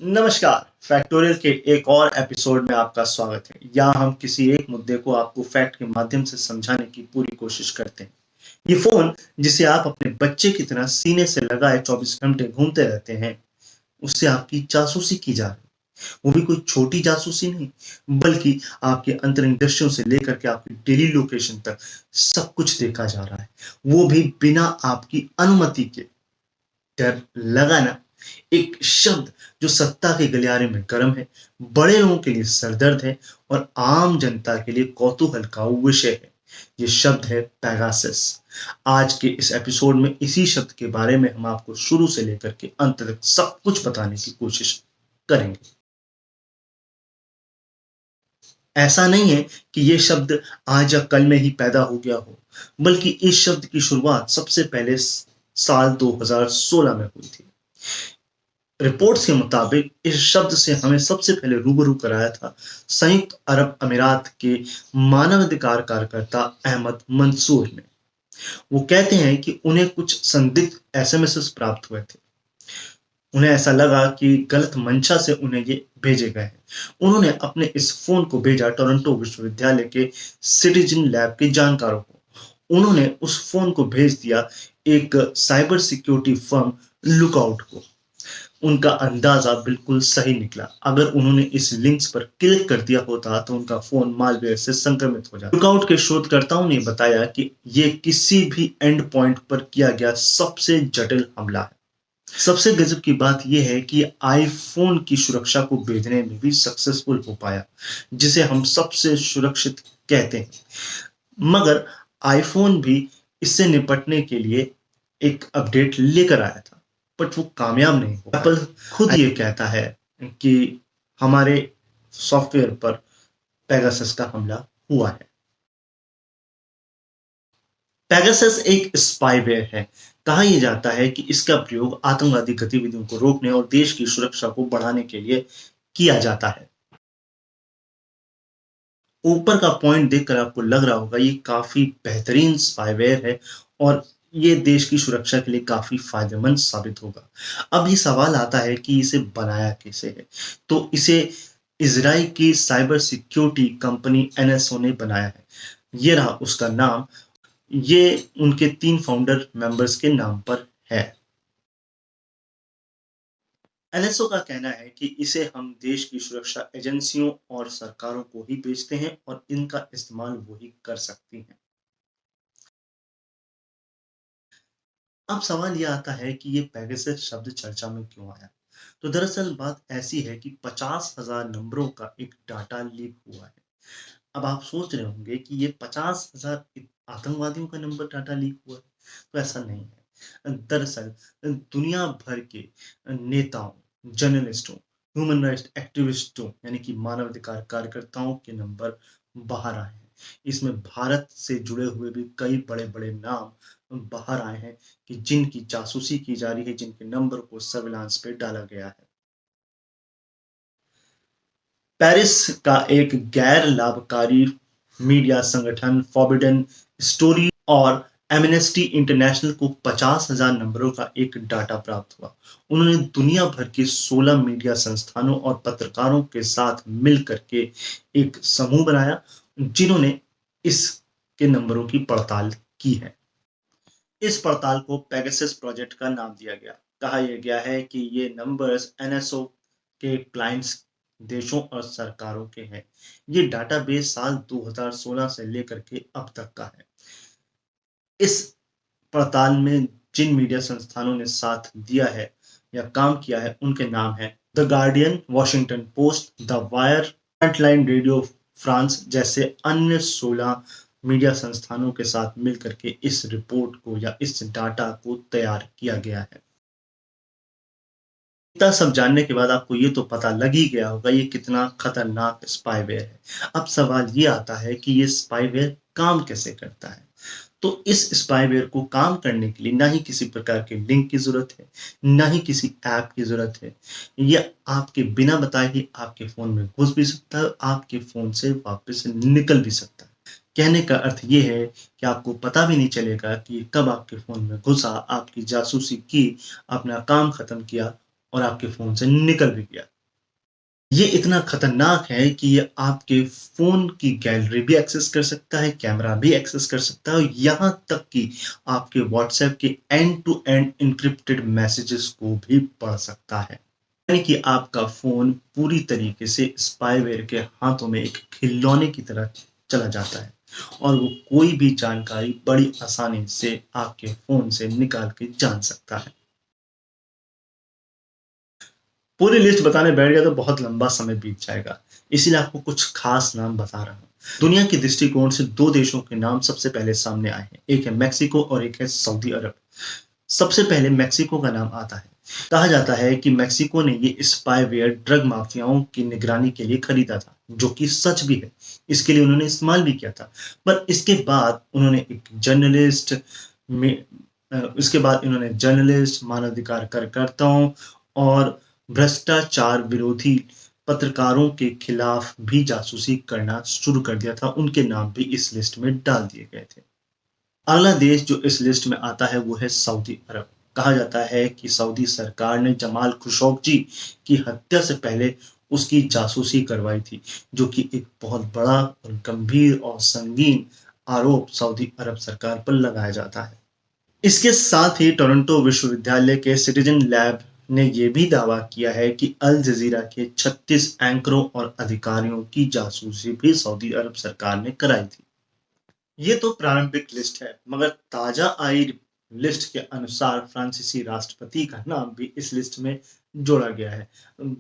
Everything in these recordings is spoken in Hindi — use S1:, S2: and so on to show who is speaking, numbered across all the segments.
S1: नमस्कार। फैक्टोरियल के एक और एपिसोड में आपका स्वागत है। यहाँ हम किसी एक मुद्दे को आपको फैक्ट के माध्यम से समझाने की पूरी कोशिश करते हैं। ये फोन जिसे आप अपने बच्चे की तरह सीने से लगाए 24 घंटे घूमते रहते हैं, उससे आपकी जासूसी की जा रही है। वो भी कोई छोटी जासूसी नहीं, बल्कि आपके अंतरंग दृश्यों से लेकर के आपकी डेली लोकेशन तक सब कुछ देखा जा रहा है, वो भी बिना आपकी अनुमति के। डर लगा ना? एक शब्द जो सत्ता के गलियारे में गर्म है, बड़े लोगों के लिए सरदर्द है और आम जनता के लिए कौतूहल का विषय है। ये शब्द है पेगासस। आज के इस एपिसोड में इसी शब्द के बारे में हम आपको शुरू से लेकर के अंत तक सब कुछ बताने की कोशिश करेंगे। ऐसा नहीं है कि ये शब्द आज या कल में ही पैदा हो गया हो, बल्कि इस शब्द की शुरुआत सबसे पहले साल 2016 में हुई थी। रिपोर्ट्स के मुताबिक इस शब्द से हमें सबसे पहले रूबरू कराया था संयुक्त अरब अमीरात के मानवाधिकार कार्यकर्ता अहमद मंसूर ने। वो कहते हैं कि उन्हें कुछ संदिग्ध एसएमएस प्राप्त हुए थे। उन्हें ऐसा लगा कि गलत मंशा से उन्हें ये भेजे गए हैं। उन्होंने अपने इस फोन को भेजा टोरंटो विश्वविद्यालय के सिटीजन लैब के जानकारों को। उन्होंने उस फोन को भेज दिया एक साइबर सिक्योरिटी फर्म लुकआउट को। उनका अंदाजा बिल्कुल सही निकला। अगर उन्होंने इस लिंक्स पर क्लिक कर दिया होता तो उनका फोन मालवेयर से संक्रमित हो जाता। लुकआउट के शोधकर्ताओं ने बताया कि ये किसी भी एंड पॉइंट पर किया गया सबसे जटिल हमला है। सबसे गजब की बात यह है कि आईफोन की सुरक्षा को भेजने में भी सक्सेसफुल हो पाया, जिसे हम सबसे सुरक्षित कहते हैं। मगर आईफोन भी इससे निपटने के लिए एक अपडेट लेकर आया था, बट वो कामयाब नहीं हुआ। एप्पल खुद ये कहता है कि हमारे सॉफ्टवेयर पर पेगासस का हमला हुआ है। पेगासस एक स्पाईवेयर है। कहा यह जाता है कि इसका प्रयोग आतंकवादी गतिविधियों को रोकने और देश की सुरक्षा को बढ़ाने के लिए किया जाता है। ऊपर का पॉइंट देखकर आपको लग रहा होगा ये काफी बेहतरीन स्पाईवेयर है और ये देश की सुरक्षा के लिए काफी फायदेमंद साबित होगा। अब ये सवाल आता है कि इसे बनाया कैसे है। तो इसे इजराइल की साइबर सिक्योरिटी कंपनी एनएसओ ने बनाया है। ये रहा उसका नाम। ये उनके 3 फाउंडर मेंबर्स के नाम पर है। एनएसओ का कहना है कि इसे हम देश की सुरक्षा एजेंसियों और सरकारों को ही बेचते हैं और इनका इस्तेमाल वही कर सकती हैं। अब सवाल यह आता है कि ये पेगासस शब्द चर्चा में क्यों आया। तो दरअसल बात ऐसी है कि 50,000 नंबरों का एक डाटा लीक हुआ है। अब आप सोच रहे होंगे कि ये 50,000 आतंकवादियों का नंबर डाटा लीक हुआ है। तो ऐसा नहीं है। दरअसल दुनिया भर के नेताओं, जर्नलिस्टों, ह्यूमन राइट्स एक्टिविस्टों यानी कि मानवाधिकार कार्यकर्ताओं के नंबर बाहर आए हैं। इसमें भारत से जुड़े हुए भी कई बड़े-बड़े नाम बाहर आए हैं कि जिनकी जासूसी की जा रही है, जिनके नंबर को सर्विलांस पे डाला गया है। पेरिस का एक गैर लाभकारी मीडिया संगठन फॉरबिडन स्टोरी और एमनेस्टी इंटरनेशनल को 50,000 नंबरों का एक डाटा प्राप्त हुआ। उन्होंने दुनिया भर के 16 मीडिया संस्थानों और पत्रकारों के साथ मिलकर के एक समूह बनाया, जिन्होंने इसके नंबरों की पड़ताल की है। इस पड़ताल को पेगासस प्रोजेक्ट का नाम दिया गया। कहा यह गया है कि ये नंबर्स एनएसओ के क्लाइंट्स देशों और सरकारों के हैं। ये डाटाबेस साल 2016 से लेकर के अब तक का है। इस पड़ताल में जिन मीडिया संस्थानों ने साथ दिया है या काम किया है उनके नाम हैं the guardian, Washington post, the wire, frontline radio France जैसे अन्य 16 मीडिया संस्थानों के साथ मिलकर के इस रिपोर्ट को या इस डाटा को तैयार किया गया है। इतना सब जानने के बाद आपको ये तो पता लग ही गया होगा ये कितना खतरनाक स्पाईवेयर है। अब सवाल ये आता है कि ये स्पाईवेयर काम कैसे करता है। तो इस स्पाईवेयर को काम करने के लिए ना ही किसी प्रकार के लिंक की जरूरत है, ना ही किसी ऐप की जरूरत है। यह आपके बिना बताए ही आपके फोन में घुस भी सकता है, आपके फोन से वापस निकल भी सकता है। कहने का अर्थ ये है कि आपको पता भी नहीं चलेगा कि कब आपके फोन में घुसा, आपकी जासूसी की, अपना काम खत्म किया और आपके फ़ोन से निकल भी गया। ये इतना खतरनाक है कि ये आपके फ़ोन की गैलरी भी एक्सेस कर सकता है, कैमरा भी एक्सेस कर सकता है और यहाँ तक कि आपके व्हाट्सएप के end to end encrypted messages को भी पढ़ सकता है। यानी कि आपका फ़ोन पूरी तरीके से स्पाईवेयर के हाथों में एक खिलौने की तरह चला जाता है और वो कोई भी जानकारी बड़ी आसानी से आपके फ़ोन से निकाल के जान सकता है। पूरी लिस्ट बताने बैठ गया तो बहुत लंबा समय बीत जाएगा, इसीलिए आपको कुछ खास नाम बता रहा हूँ। दुनिया के दृष्टिकोण से 2 देशों के नाम सबसे पहले सामने आए हैं, एक है मेक्सिको और एक है सऊदी अरब। सबसे पहले मेक्सिको का नाम आता है। कहा जाता है कि मेक्सिको ने ये स्पाईवेयर ड्रग माफियाओं की निगरानी के लिए खरीदा था, जो कि सच भी है। इसके लिए उन्होंने इस्तेमाल भी किया था। पर में इसके बाद इन्होंने जर्नलिस्ट, मानवाधिकार कार्यकर्ताओं और भ्रष्टाचार विरोधी पत्रकारों के खिलाफ भी जासूसी करना शुरू कर दिया था। उनके नाम भी इस लिस्ट में डाल दिए गए थे। अगला देश जो इस लिस्ट में आता है वो है सऊदी अरब। कहा जाता है कि सऊदी सरकार ने जमाल खशोगी की हत्या से पहले उसकी जासूसी करवाई थी, जो कि एक बहुत बड़ा और गंभीर और संगीन आरोप सऊदी अरब सरकार पर लगाया जाता है। इसके साथ ही टोरंटो विश्वविद्यालय के सिटीजन लैब ने यह भी दावा किया है कि अल जजीरा के 36 एंकरों और अधिकारियों की जासूसी भी सऊदी अरब सरकार ने कराई थी। ये तो प्रारंभिक लिस्ट है, मगर ताजा आई लिस्ट के अनुसार फ्रांसीसी राष्ट्रपति का नाम भी इस लिस्ट में जोड़ा गया है।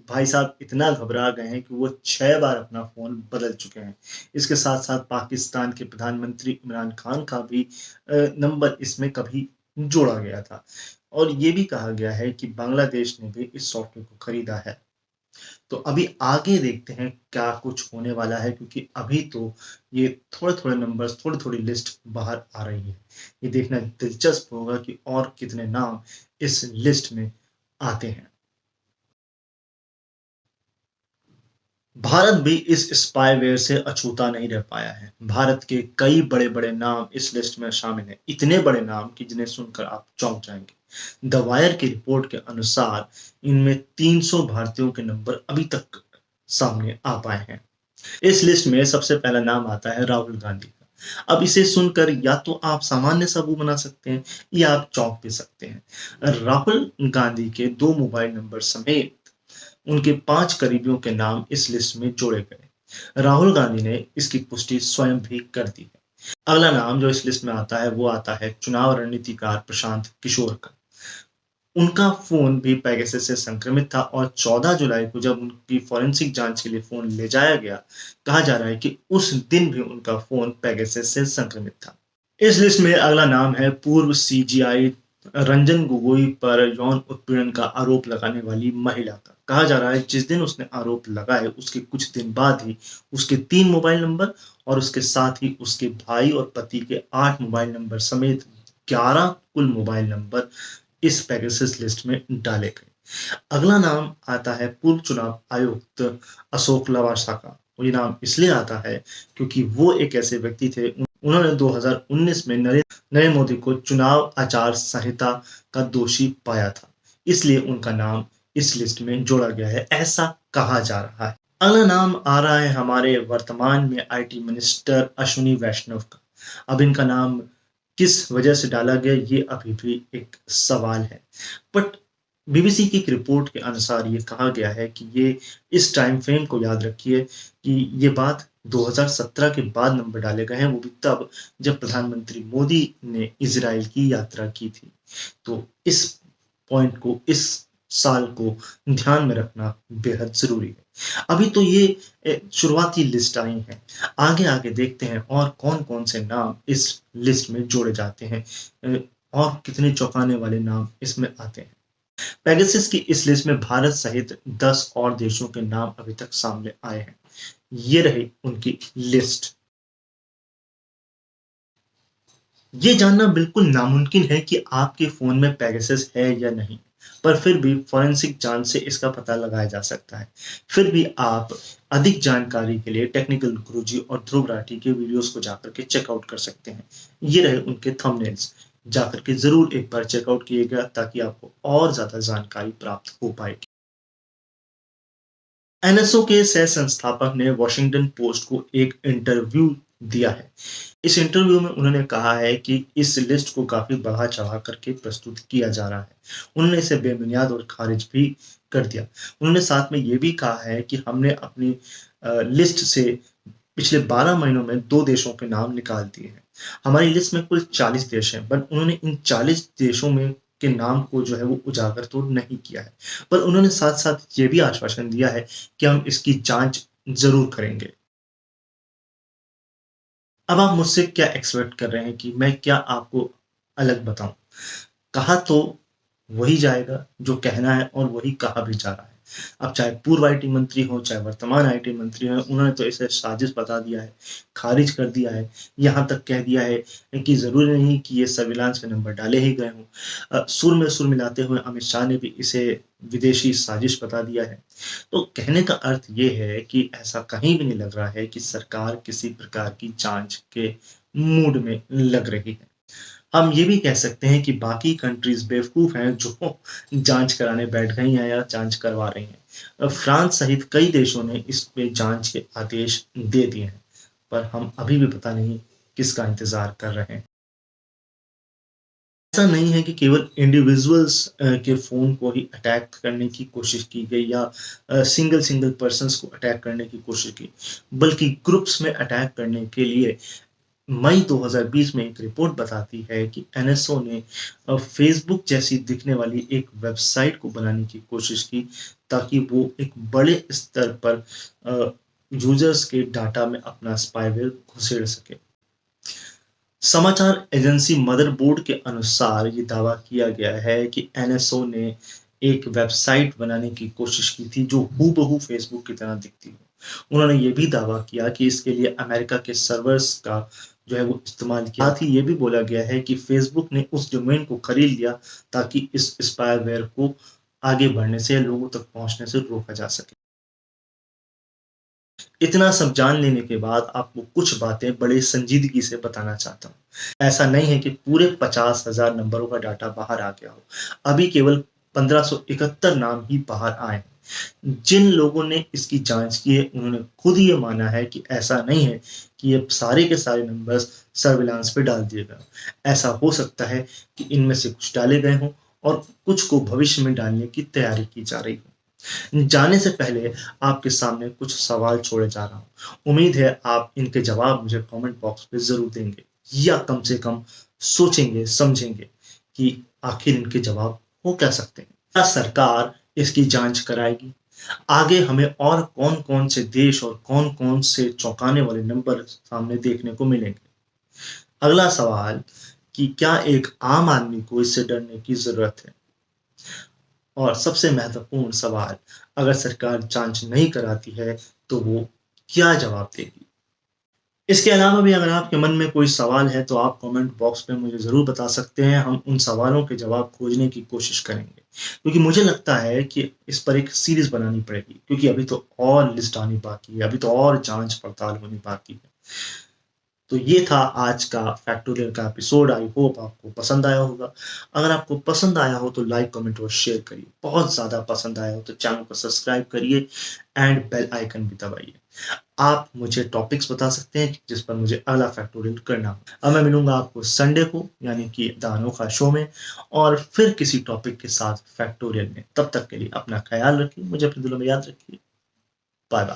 S1: भाई साहब इतना घबरा गए हैं कि वो 6 बार अपना फ़ोन बदल चुके हैं। इसके साथ-साथ पाकिस्तान के प्रधानमंत्री इमरान खान का भी नंबर इसमें कभी जोड़ा गया था और ये भी कहा गया है कि बांग्लादेश ने भी इस सॉफ्टवेयर को खरीदा है। तो अभी आगे देखते हैं क्या कुछ होने वाला है, क्योंकि अभी तो ये थोड़े-थोड़े नंबर्स, थोड़ी-थोड़ी लिस्ट बाहर आ रही है। ये देखना दिलचस्प होगा कि और कितने नाम इस लिस्ट में आते हैं। भारत भी इस स्पाईवेयर से अछूता नहीं रह पाया है। भारत के कई बड़े-बड़े नाम इस लिस्ट में शामिल हैं। इतने बड़े नाम कि जिन्हें सुनकर आप चौंक जाएँगे। द वायर की रिपोर्ट के अनुसार इनमें 300 भारतीयों के नंबर अभी तक सामने आ पाए हैं। इस लिस्ट में सबसे पहला नाम आता है राहुल गांधी का। अब इसे सुनकर या तो आप सामान्य सा मुँह बना सकते हैं या आप चौंक भी सकते हैं। राहुल गांधी के 2 मोबाइल नंबर समेत उनके 5 करीबियों के नाम इस लिस्ट में जोड़े गए। राहुल गांधी ने इसकी पुष्टि स्वयं भी कर दी है। अगला नाम जो इस लिस्ट में आता है वो आता है चुनाव रणनीतिकार प्रशांत किशोर का। उनका फ़ोन भी पेगासस से संक्रमित था और 14 जुलाई को जब उनकी फॉरेंसिक जाँच के लिए फ़ोन ले जाया गया, कहा जा रहा है कि उस दिन भी उनका फ़ोन पेगासस से संक्रमित था। इस लिस्ट में अगला नाम है पूर्व सीजीआई रंजन गोगोई पर यौन उत्पीड़न का आरोप लगाने वाली महिला का। कहा जा रहा है जिस दिन उसने आरोप लगाए उसके कुछ दिन बाद ही उसके 3 मोबाइल नंबर और उसके साथ ही उसके भाई और पति के 8 मोबाइल नंबर समेत 11 कुल मोबाइल नंबर इस पेगासस लिस्ट में डाले गए। अगला नाम आता है पूर्व चुनाव आयुक्त अशोक लवासा का। ये नाम इसलिए आता है क्योंकि वो एक ऐसे व्यक्ति थे, उन्होंने 2019 में नरेंद्र मोदी को चुनाव आचार संहिता का दोषी पाया था, इसलिए उनका नाम इस लिस्ट में जोड़ा गया है, ऐसा कहा जा रहा है। अगला नाम आ रहा है हमारे वर्तमान में आईटी मिनिस्टर अश्विनी वैष्णव का। अब इनका नाम किस वजह से डाला गया ये अभी भी एक सवाल है, बट बीबीसी की एक रिपोर्ट के अनुसार ये कहा गया है कि ये इस टाइम फ्रेम को याद रखिए कि ये बात 2017 के बाद नंबर डाले गए हैं, वो भी तब जब प्रधानमंत्री मोदी ने इज़राइल की यात्रा की थी। तो इस पॉइंट को, इस साल को ध्यान में रखना बेहद ज़रूरी है। अभी तो ये शुरुआती लिस्ट आई है। आगे-आगे देखते हैं और कौन-कौन से नाम इस लिस्ट में जोड़े जाते हैं और कितने चौंकाने वाले नाम इसमें आते हैं। पेगासस की इस लिस्ट में भारत सहित 10 और देशों के नाम अभी तक सामने आए हैं। ये रही उनकी लिस्ट। ये जानना बिल्कुल नामुमकिन है कि आपके फ़ोन में पेगासस है या नहीं, पर फिर भी फॉरेंसिक जाँच से इसका पता लगाया जा सकता है। फिर भी आप अधिक जानकारी के लिए टेक्निकल गुरुजी और ध्रुव राठी के वीडियोज़ को जाकर के चेकआउट कर सकते हैं। ये रहे उनके थंबनेल्स। जाकर के ज़रूर एक बार चेकआउट कीजिएगा ताकि आपको और ज़्यादा जानकारी प्राप्त हो पाएगी। एनएसओ के सह संस्थापक ने वॉशिंगटन पोस्ट को एक इंटरव्यू दिया है। इस इंटरव्यू में उन्होंने कहा है कि इस लिस्ट को काफ़ी बढ़ा-चढ़ा करके प्रस्तुत किया जा रहा है। उन्होंने इसे बेबुनियाद और खारिज भी कर दिया। उन्होंने साथ में ये भी कहा है कि हमने अपनी लिस्ट से पिछले 12 महीनों में 2 देशों के नाम निकाल दिए हैं। हमारी लिस्ट में कुल 40 देश हैं, बट उन्होंने इन 40 देशों में के नाम को जो है वो उजागर तो नहीं किया है। पर उन्होंने साथ-साथ ये भी आश्वासन दिया है कि हम इसकी जाँच ज़रूर करेंगे। अब आप मुझसे क्या एक्सपेक्ट कर रहे हैं कि मैं क्या आपको अलग बताऊँ? कहा तो वही जाएगा जो कहना है और वही कहा भी जा रहा है। अब चाहे पूर्व आईटी मंत्री हों, चाहे वर्तमान आईटी मंत्री हों, उन्होंने तो इसे साजिश बता दिया है, खारिज कर दिया है, यहाँ तक कह दिया है कि ज़रूरी नहीं कि ये सर्विलांस के नंबर डाले ही गए हों। सुर में सुर मिलाते हुए अमित शाह ने भी इसे विदेशी साजिश बता दिया है। तो कहने का अर्थ ये है कि ऐसा कहीं भी नहीं लग रहा है कि सरकार किसी प्रकार की जाँच के मूड में लग रही है। हम ये भी कह सकते हैं कि बाकी कंट्रीज़ बेवकूफ़ हैं जो जाँच कराने बैठ गई हैं या जाँच करवा रही हैं। फ्रांस सहित कई देशों ने इस पे जाँच के आदेश दे दिए हैं, पर हम अभी भी पता नहीं किसका इंतज़ार कर रहे हैं। ऐसा नहीं है कि केवल इंडिविजुअल्स के फ़ोन को ही अटैक करने की कोशिश की गई या सिंगल पर्सन्स को अटैक करने की कोशिश की, बल्कि ग्रुप्स में अटैक करने के लिए मई 2020 में एक रिपोर्ट बताती है कि एनएसओ ने फेसबुक जैसी दिखने वाली एक वेबसाइट को बनाने की कोशिश की ताकि वो एक बड़े स्तर पर यूजर्स के डाटा में अपना स्पाईवेयर घुसेड़ सके। समाचार एजेंसी मदरबोर्ड के अनुसार ये दावा किया गया है कि एनएसओ ने एक वेबसाइट बनाने की कोशिश की थी जो हूबहू फेसबुक की तरह दिखती हो। उन्होंने ये भी दावा किया कि इसके लिए अमेरिका के सर्वर्स का जो है वो इस्तेमाल किया। साथ ही ये भी बोला गया है कि फेसबुक ने उस डोमेन को खरीद लिया ताकि इस स्पाईवेयर को आगे बढ़ने से या लोगों तक पहुंचने से रोका जा सके। इतना सब जान लेने के बाद आपको कुछ बातें बड़े संजीदगी से बताना चाहता हूँ। ऐसा नहीं है कि पूरे 50,000 नंबरों का डाटा बाहर आ गया हो। अभी केवल 1571 नाम ही बाहर आए हैं। जिन लोगों ने इसकी जाँच की है, उन्होंने खुद ये माना है कि ऐसा नहीं है कि ये सारे के सारे नंबर्स सर्विलांस पे डाल दिए गए हों। ऐसा हो सकता है कि इनमें से कुछ डाले गए हों और कुछ को भविष्य में डालने की तैयारी की जा रही हो। जाने से पहले आपके सामने कुछ सवाल छोड़े जा रहा हूँ। उम्मीद है आप इनके जवाब मुझे कमेंट बॉक्स पे ज़रूर देंगे या कम से कम सोचेंगे, समझेंगे कि आखिर इनके जवाब हो क्या सकते हैं। क्या सरकार इसकी जाँच कराएगी? आगे हमें और कौन-कौन से देश और कौन-कौन से चौंकाने वाले नंबर सामने देखने को मिलेंगे? अगला सवाल कि क्या एक आम आदमी को इससे डरने की ज़रूरत है? और सबसे महत्वपूर्ण सवाल, अगर सरकार जाँच नहीं कराती है, तो वो क्या जवाब देगी? इसके अलावा भी अगर आपके मन में कोई सवाल है, तो आप कमेंट बॉक्स में मुझे ज़रूर बता सकते हैं, हम उन सवालों के जवाब खोजने की कोशिश करेंगे। क्योंकि मुझे लगता है कि इस पर एक सीरीज़ बनानी पड़ेगी, क्योंकि अभी तो और लिस्ट आनी बाकी है, अभी तो और जाँच-पड़ताल होनी बाकी है। तो ये था आज का फैक्टोरियल का एपिसोड। आई होप आपको पसंद आया होगा। अगर आपको पसंद आया हो तो लाइक, कमेंट और शेयर करिए। बहुत ज़्यादा पसंद आया हो तो चैनल को सब्सक्राइब करिए एंड बेल आइकन भी दबाइए। आप मुझे टॉपिक्स बता सकते हैं जिस पर मुझे अगला फैक्टोरियल करना हो। अब मैं मिलूँगा आपको संडे को यानी कि द अनोखा शो में और फिर किसी टॉपिक के साथ फैक्टोरियल में। तब तक के लिए अपना ख़्याल रखिए, मुझे अपने दिलों में याद रखिए। बाय-बाय।